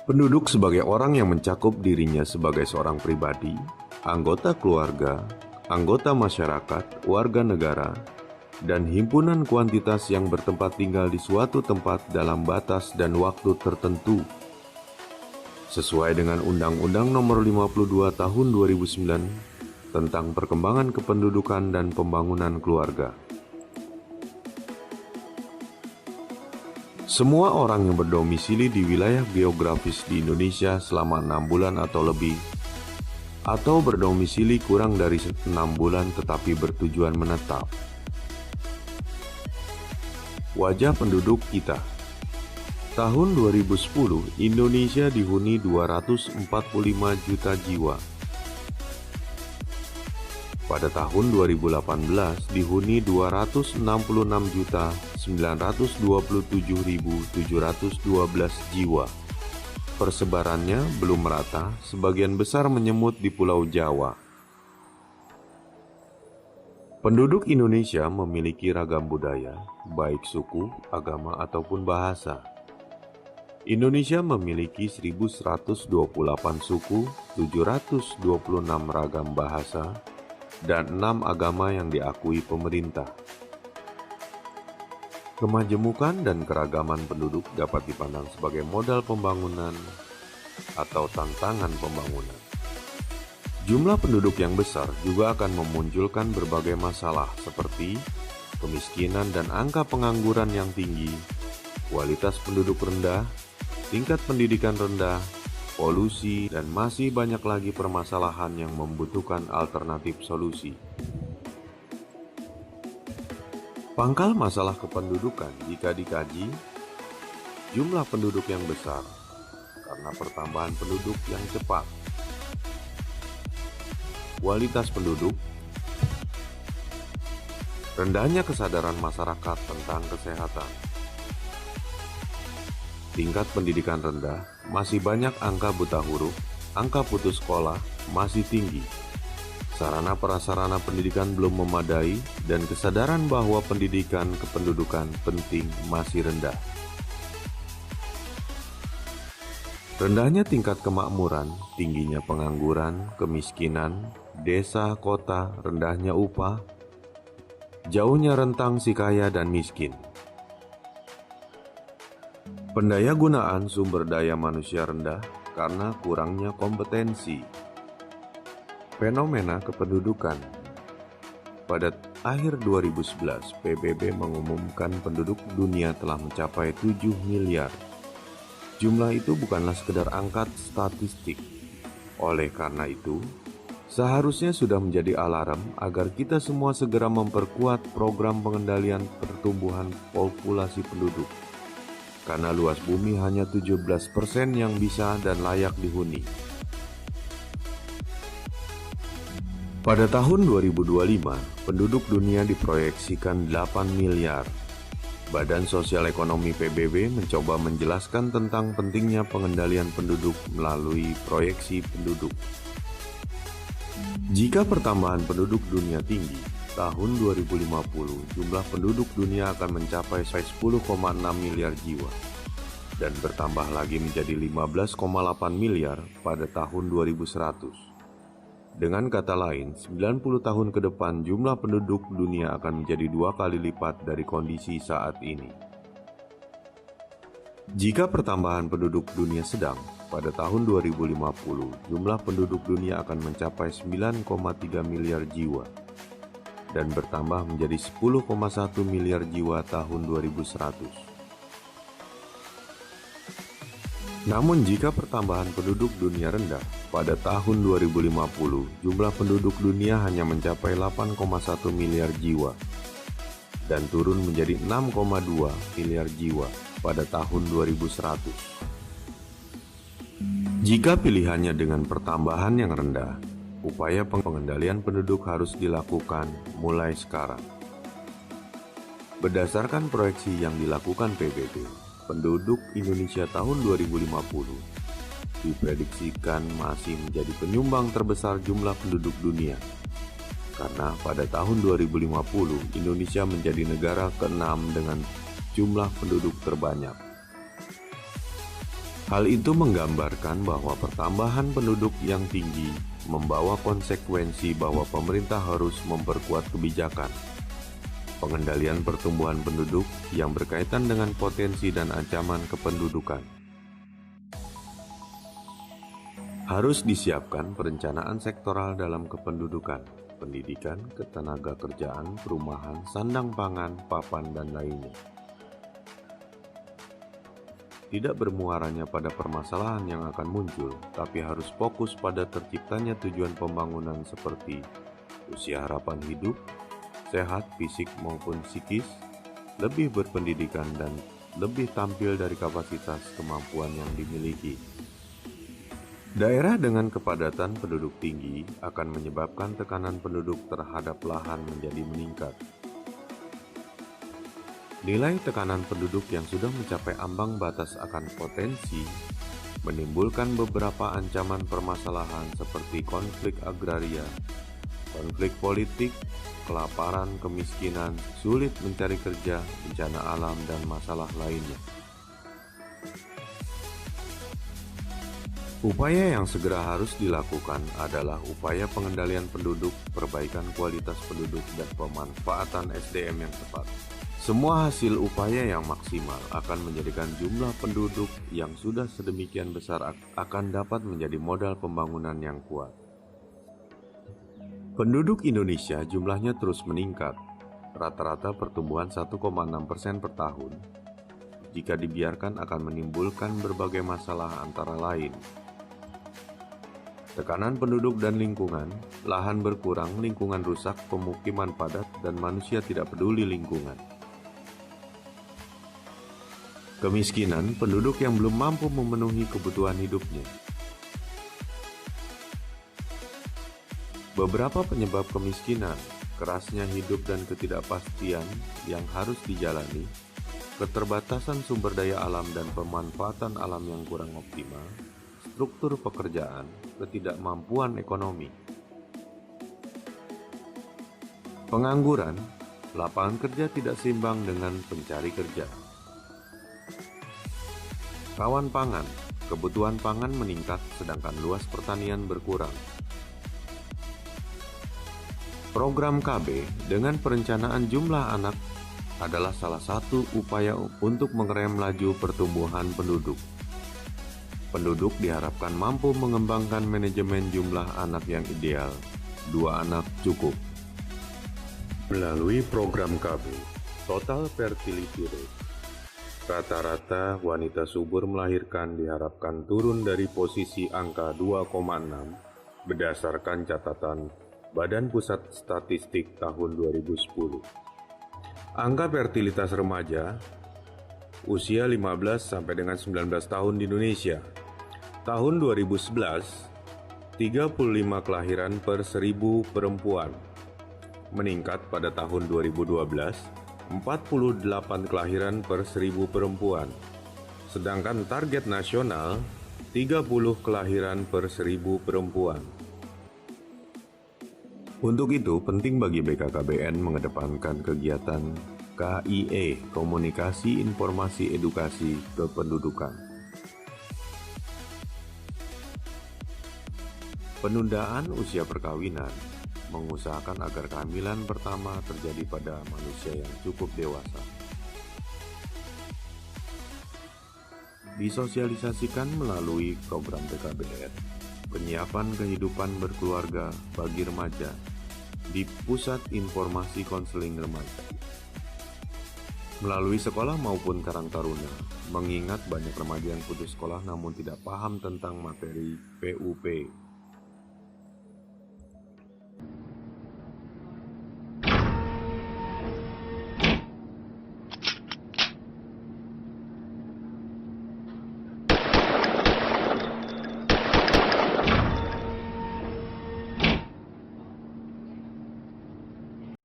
Penduduk sebagai orang yang mencakup dirinya sebagai seorang pribadi, anggota keluarga, anggota masyarakat, warga negara, dan himpunan kuantitas yang bertempat tinggal di suatu tempat dalam batas dan waktu tertentu. Sesuai dengan Undang-Undang Nomor 52 Tahun 2009 tentang Perkembangan Kependudukan dan Pembangunan Keluarga. Semua orang yang berdomisili di wilayah geografis di Indonesia selama 6 bulan atau lebih, atau berdomisili kurang dari 6 bulan tetapi bertujuan menetap. Wajah penduduk kita. Tahun 2010, Indonesia dihuni 245 juta jiwa. Pada tahun 2018 dihuni 266.927.712 jiwa. Persebarannya belum merata, sebagian besar menyemut di Pulau Jawa. Penduduk Indonesia memiliki ragam budaya, baik suku, agama, ataupun bahasa. Indonesia memiliki 1.128 suku, 726 ragam bahasa, dan 6 agama yang diakui pemerintah. Kemajemukan dan keragaman penduduk dapat dipandang sebagai modal pembangunan atau tantangan pembangunan. Jumlah penduduk yang besar juga akan memunculkan berbagai masalah seperti kemiskinan dan angka pengangguran yang tinggi, kualitas penduduk rendah, tingkat pendidikan rendah, polusi, dan masih banyak lagi permasalahan yang membutuhkan alternatif solusi. Pangkal masalah kependudukan jika dikaji, jumlah penduduk yang besar karena pertambahan penduduk yang cepat, kualitas penduduk, rendahnya kesadaran masyarakat tentang kesehatan, tingkat pendidikan rendah, masih banyak angka buta huruf, angka putus sekolah masih tinggi, sarana prasarana pendidikan belum memadai, dan kesadaran bahwa pendidikan kependudukan penting masih rendah. Rendahnya tingkat kemakmuran, tingginya pengangguran, kemiskinan, desa, kota, rendahnya upah, jauhnya rentang si kaya dan miskin. Pendayagunaan sumber daya manusia rendah karena kurangnya kompetensi. Fenomena kependudukan. Pada akhir 2011, PBB mengumumkan penduduk dunia telah mencapai 7 miliar. Jumlah itu bukanlah sekedar angka statistik. Oleh karena itu, seharusnya sudah menjadi alarm agar kita semua segera memperkuat program pengendalian pertumbuhan populasi penduduk. Karena luas bumi hanya 17% yang bisa dan layak dihuni. Pada tahun 2025, penduduk dunia diproyeksikan 8 miliar. Badan Sosial Ekonomi PBB mencoba menjelaskan tentang pentingnya pengendalian penduduk melalui proyeksi penduduk. Jika pertambahan penduduk dunia tinggi, tahun 2050 jumlah penduduk dunia akan mencapai 10,6 miliar jiwa dan bertambah lagi menjadi 15,8 miliar pada tahun 2100. Dengan kata lain, 90 tahun ke depan jumlah penduduk dunia akan menjadi 2 kali lipat dari kondisi saat ini. Jika pertambahan penduduk dunia sedang, pada tahun 2050 jumlah penduduk dunia akan mencapai 9,3 miliar jiwa dan bertambah menjadi 10,1 miliar jiwa tahun 2100. Namun jika pertambahan penduduk dunia rendah, pada tahun 2050 jumlah penduduk dunia hanya mencapai 8,1 miliar jiwa dan turun menjadi 6,2 miliar jiwa pada tahun 2100. Jika pilihannya dengan pertambahan yang rendah, upaya pengendalian penduduk harus dilakukan mulai sekarang. Berdasarkan proyeksi yang dilakukan PBB, penduduk Indonesia tahun 2050 diprediksikan masih menjadi penyumbang terbesar jumlah penduduk dunia. Karena pada tahun 2050 Indonesia menjadi negara ke-6 dengan jumlah penduduk terbanyak. Hal itu menggambarkan bahwa pertambahan penduduk yang tinggi membawa konsekuensi bahwa pemerintah harus memperkuat kebijakan pengendalian pertumbuhan penduduk yang berkaitan dengan potensi dan ancaman kependudukan. Harus disiapkan perencanaan sektoral dalam kependudukan, pendidikan, ketenaga kerjaan, perumahan, sandang pangan, papan, dan lainnya. Tidak bermuaranya pada permasalahan yang akan muncul, tapi harus fokus pada terciptanya tujuan pembangunan seperti usia harapan hidup, sehat fisik maupun psikis, lebih berpendidikan dan lebih tampil dari kapasitas kemampuan yang dimiliki. Daerah dengan kepadatan penduduk tinggi akan menyebabkan tekanan penduduk terhadap lahan menjadi meningkat. Nilai tekanan penduduk yang sudah mencapai ambang batas akan potensi menimbulkan beberapa ancaman permasalahan seperti konflik agraria, konflik politik, kelaparan, kemiskinan, sulit mencari kerja, bencana alam, dan masalah lainnya. Upaya yang segera harus dilakukan adalah upaya pengendalian penduduk, perbaikan kualitas penduduk, dan pemanfaatan SDM yang tepat. Semua hasil upaya yang maksimal akan menjadikan jumlah penduduk yang sudah sedemikian besar akan dapat menjadi modal pembangunan yang kuat. Penduduk Indonesia jumlahnya terus meningkat, rata-rata pertumbuhan 1,6% per tahun. Jika dibiarkan akan menimbulkan berbagai masalah antara lain. Tekanan penduduk dan lingkungan, lahan berkurang, lingkungan rusak, pemukiman padat, dan manusia tidak peduli lingkungan. Kemiskinan, penduduk yang belum mampu memenuhi kebutuhan hidupnya. Beberapa penyebab kemiskinan, kerasnya hidup dan ketidakpastian yang harus dijalani, keterbatasan sumber daya alam dan pemanfaatan alam yang kurang optimal, struktur pekerjaan, ketidakmampuan ekonomi. Pengangguran, lapangan kerja tidak seimbang dengan pencari kerja. Rawan pangan, kebutuhan pangan meningkat sedangkan luas pertanian berkurang. Program KB dengan perencanaan jumlah anak adalah salah satu upaya untuk mengerem laju pertumbuhan penduduk. Penduduk diharapkan mampu mengembangkan manajemen jumlah anak yang ideal, 2 anak cukup. Melalui program KB, Total Fertility Rate, rata-rata wanita subur melahirkan diharapkan turun dari posisi angka 2,6 berdasarkan catatan Badan Pusat Statistik tahun 2010. Angka fertilitas remaja usia 15 sampai dengan 19 tahun di Indonesia. Tahun 2011, 35 kelahiran per 1000 perempuan. Meningkat pada tahun 2012, 48 kelahiran per 1000 perempuan, sedangkan target nasional 30 kelahiran per 1000 perempuan. Untuk itu, penting bagi BKKBN mengedepankan kegiatan KIE, Komunikasi Informasi Edukasi Kependudukan. Penundaan usia perkawinan mengusahakan agar kehamilan pertama terjadi pada manusia yang cukup dewasa. Disosialisasikan melalui program BKBN, penyiapan kehidupan berkeluarga bagi remaja di Pusat Informasi Konseling Remaja. Melalui sekolah maupun Karang Taruna, mengingat banyak remaja yang putus sekolah namun tidak paham tentang materi PUP